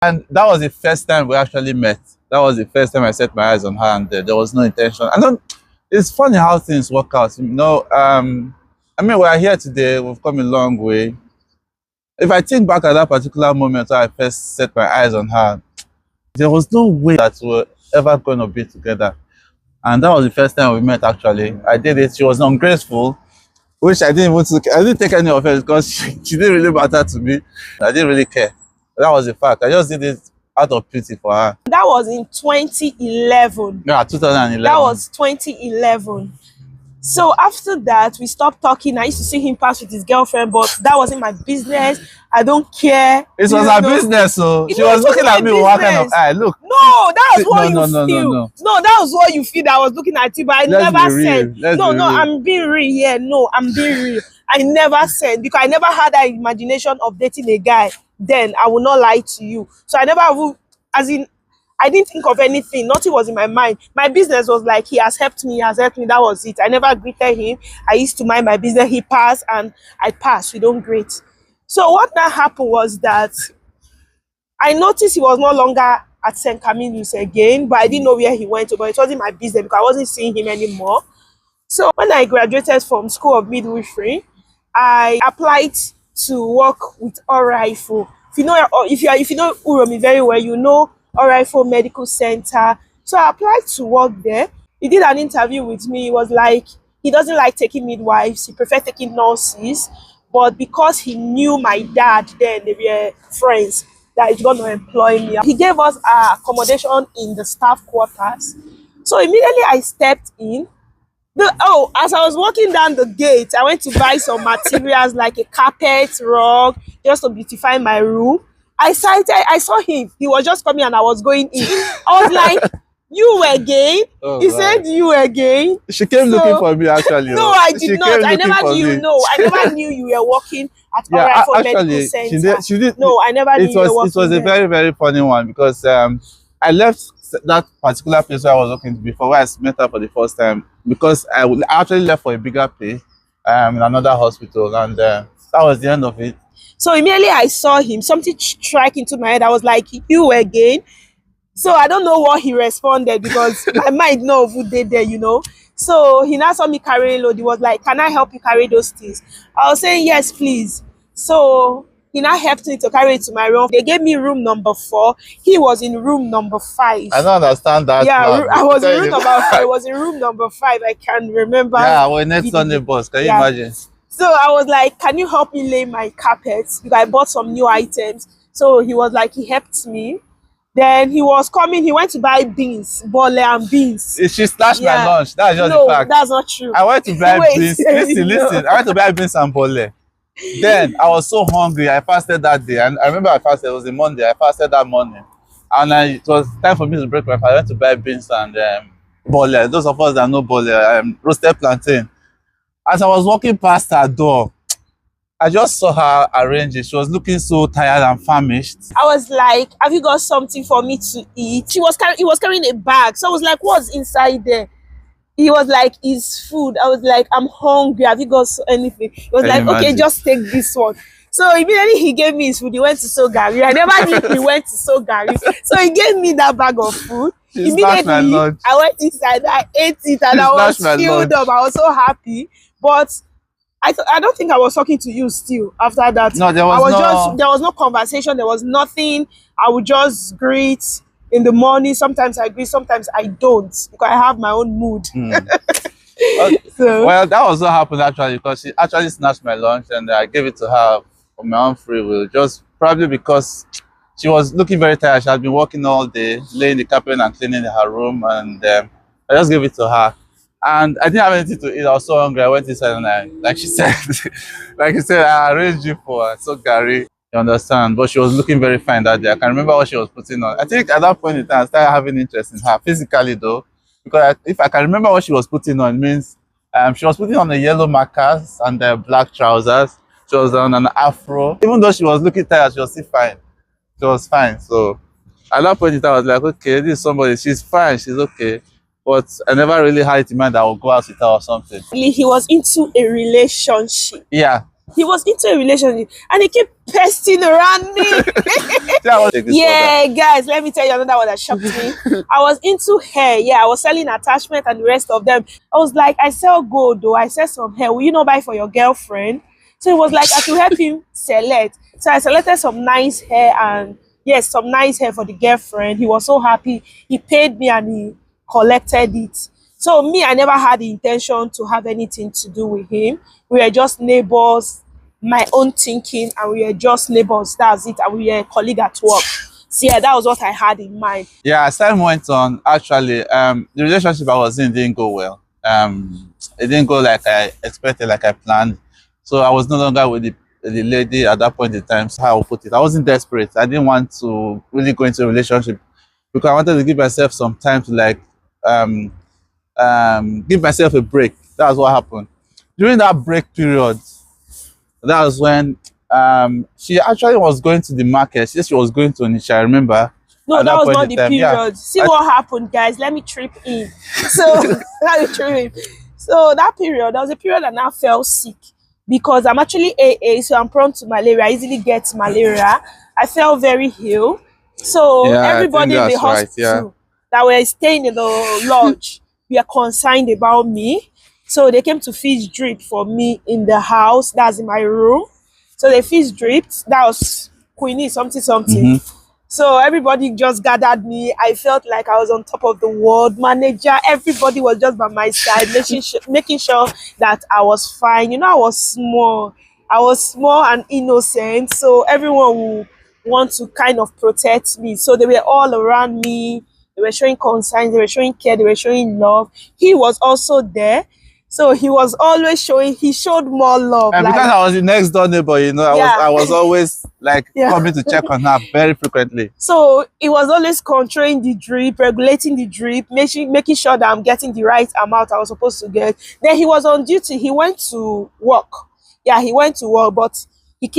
And that was the first time we actually met. That was the first time I set my eyes on her, and there was no intention. I don't. It's funny how things work out. I mean, we are here today. We've come a long way. If I think back at that particular moment where I first set my eyes on her, there was no way that we were ever going to be together. And that was the first time we met. Actually, I did it. She was ungrateful, which I didn't even. I didn't take any offense because she didn't really matter to me. I didn't really care. That was the fact. I just did it out of pity for her. That was in 2011. Yeah, 2011. That was 2011. So after that, we stopped talking. I used to see him pass with his girlfriend, but that wasn't my business. I don't care. It was her business, so she was looking at me with what kind of eye. Look. No, that was what you feel. No, that was what you feel. That I was looking at you, but I never said. No, I'm being real here. No, I'm being real. I never said, because I never had that imagination of dating a guy. Then I will not lie to you. So I never, I didn't think of anything. Nothing was in my mind. My business was like, he has helped me, That was it. I never greeted him. I used to mind my business. He passed and I passed. We don't greet. So what now happened was that I noticed he was no longer at St. Camillus again, but I didn't know where he went to, but it wasn't my business because I wasn't seeing him anymore. So when I graduated from School of Midwifery, I applied to work with Oraifo. If you know Uromi very well, you know Oraifo Medical Center. So I applied to work there. He did an interview with me. He was like, he doesn't like taking midwives. He prefers taking nurses. But because he knew my dad, then they were friends, that he's going to employ me. He gave us accommodation in the staff quarters. So immediately I stepped in. As I was walking down the gate, I went to buy some materials like a carpet, rug, just to beautify my room. I saw him. He was just coming and I was going in. I was like, you again? He said, you again? She came looking for me, actually. No, I did not. I never knew. No, I never knew you were working at Oraifo Medical Center. She did. No, I never knew you were working. It was a very, very funny one because I left that particular place where I was working before, where I met her for the first time, because I actually left for a bigger pay in another hospital, and that was the end of it. So immediately I saw him, something struck into my head. I was like, you again? So I don't know what he responded because I might know who they there, So he now saw me carrying load. He was like, can I help you carry those things? I was saying, yes, please. So he now helped me to carry it to my room. They gave me room number 4. He was in room number 5. I don't understand that. Yeah, I was in room number 5. I was in room number 5. I can remember. Yeah, we're next Sunday bus. Can you imagine? So I was like, can you help me lay my carpets? Because I bought some new items. So he was like, he helped me. Then he was coming, he went to buy beans, bole and beans. She snatched my lunch. That's just the fact. That's not true. I went to buy beans. Listen. I went to buy beans and bole. Then I was so hungry. I fasted that day. And I remember I fasted. It was a Monday. I fasted that morning. And it was time for me to break my fast. I went to buy beans and bole. Those of us that know bole, roasted plantain. As I was walking past her door, I just saw her arrange it. She was looking so tired and famished. I was like, have you got something for me to eat? He was carrying a bag. So I was like, what's inside there? He was like, it's food. I was like, I'm hungry. Have you got anything? He was like, okay, just take this one. So immediately he gave me his food. He went to sew gari. I never knew he went to sew gari. So he gave me that bag of food. Immediately, I went inside, I ate it, and I was filled up. I was so happy. But I don't think I was talking to you still after that. No, there was no conversation. There was nothing. I would just greet in the morning. Sometimes I greet, sometimes I don't, because I have my own mood. Well, that was what happened actually, because she actually snatched my lunch and I gave it to her on my own free will, just probably because she was looking very tired. She had been working all day, laying the carpet and cleaning her room, and I just gave it to her. And I didn't have anything to eat. I was so hungry. I went inside and like she said, I arranged you for so gari. You understand? But she was looking very fine that day. I can remember what she was putting on. I think at that point in time, I started having interest in her physically, though, because if I can remember what she was putting on, it means she was putting on the yellow markers and the black trousers. She was on an afro. Even though she was looking tired, she was still fine. She was fine. So at that point in time, I was like, okay, this is somebody. She's fine. She's okay. But I never really had it in mind that I would go out with her or something. He was into a relationship. Yeah. He was into a relationship and he kept pesting around me. Yeah, guys, let me tell you another one that shocked me. I was into hair. Yeah, I was selling attachment and the rest of them. I was like, I sell gold though. I sell some hair. Will you not buy for your girlfriend? So it was like I should help him select. So I selected some nice hair and yes, some nice hair for the girlfriend. He was so happy. He paid me and he collected it. So me, I never had the intention to have anything to do with him. We were just neighbors, my own thinking, and we were just neighbors. That's it. And we were a colleague at work. So yeah, that was what I had in mind. Yeah, as time went on, actually, the relationship I was in didn't go well. It didn't go like I expected, like I planned. So I was no longer with the lady at that point in time. So how I would put it, I wasn't desperate. I didn't want to really go into a relationship because I wanted to give myself some time to like give myself a break. That was what happened. During that break period, that was when she actually was going to the market. She said she was going to Onitsha, I remember. No, that was not the period. Yeah. See what happened, guys. Let me trip in. So let me trip in. So that period, there was a period that I fell sick because I'm actually AA, so I'm prone to malaria. I easily get malaria. I felt very ill. So yeah, everybody in the hospital that were staying in the lodge were concerned about me. So they came to fix drip for me in the house. That's in my room. So they fixed drips. That was Queenie something. Mm-hmm. So everybody just gathered me. I felt like I was on top of the world. Manager, everybody was just by my side, making sure that I was fine. You know, I was small and innocent. So everyone would want to kind of protect me. So they were all around me. They were showing concern. They were showing care. They were showing love. He was also there. So he was always he showed more love. And because I was the next door neighbor, you know, I was always like coming to check on her very frequently. So he was always controlling the drip, regulating the drip, making sure that I'm getting the right amount I was supposed to get. Then he was on duty. He went to work. Yeah, he went to work, but